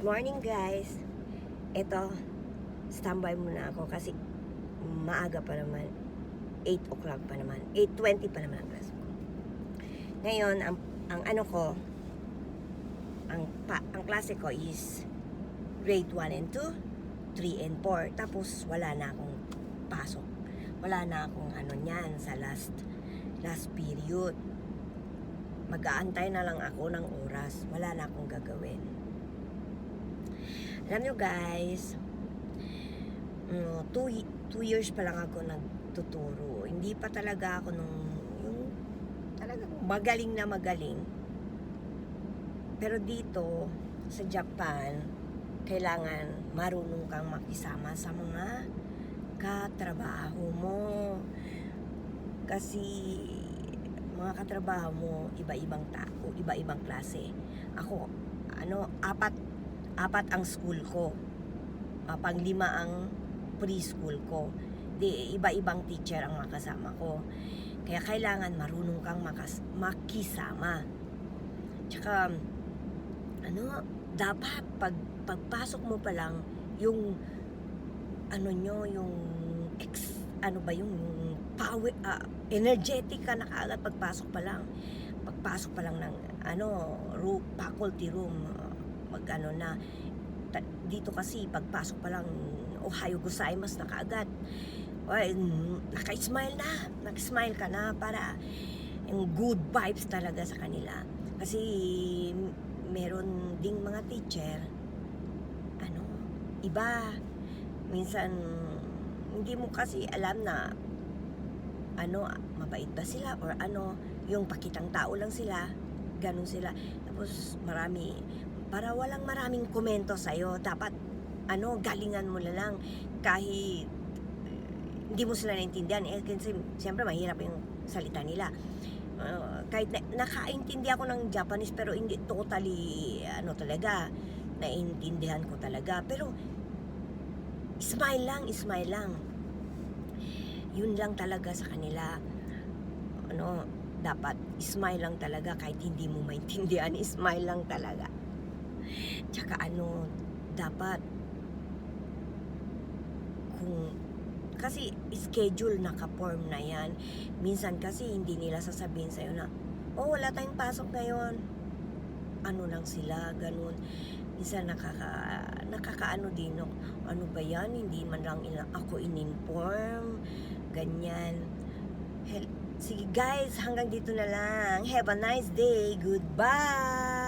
morning guys. Ito, standby muna ako kasi maaga pa naman. 8 o'clock pa naman. 8:20 pa naman ang class ko. Ngayon, ang ano ko, ang klase ko is grade 1 and 2, 3 and 4. Tapos wala na akong pasok. Wala na akong ano niyan sa last period. Mag-aantay na lang ako ng oras. Wala na akong gagawin. Alam nyo guys, 2 years pa lang ako nagtuturo. Hindi pa talaga ako yung talagang magaling na magaling. Pero dito, sa Japan, kailangan marunong kang makisama sa mga katrabaho mo. Kasi mga katrabaho mo, iba-ibang tao, iba-ibang klase. Ako, apat ang school ko. Pang-5 ang preschool ko. Iba-ibang teacher ang makasama ko. Kaya kailangan marunong kang makisama. Tsaka, dapat pagpasok mo pa lang, yung yung power, energetic ka na kaagad pagpasok pa lang. Pagpasok pa lang ng faculty room, dito kasi pagpasok pa lang Ohayo gozaimasu na kaagad. Naka-smile ka na para yung good vibes talaga sa kanila. Kasi meron ding mga teacher iba, minsan hindi mo kasi alam na mabait ba sila or yung pakitang tao lang sila, ganun sila. Tapos para walang maraming komento sa'yo, dapat galingan mo na lang kahit hindi mo sila naintindihan. Kasi siyempre mahirap yung salita nila. Kahit nakaintindi ako ng Japanese, pero hindi totally talaga naiintindihan ko talaga. Pero smile lang. Yun lang talaga sa kanila. Dapat smile lang talaga kahit hindi mo maintindihan. Smile lang talaga. Tsaka dapat kasi schedule naka-form na yan. Minsan kasi hindi nila sasabihin sa'yo na, wala tayong pasok ngayon. Lang sila, ganun. Minsan nakakaano din, ano ba yan? Hindi man lang ako in-inform, ganyan. Sige guys, hanggang dito na lang. Have a nice day. Goodbye!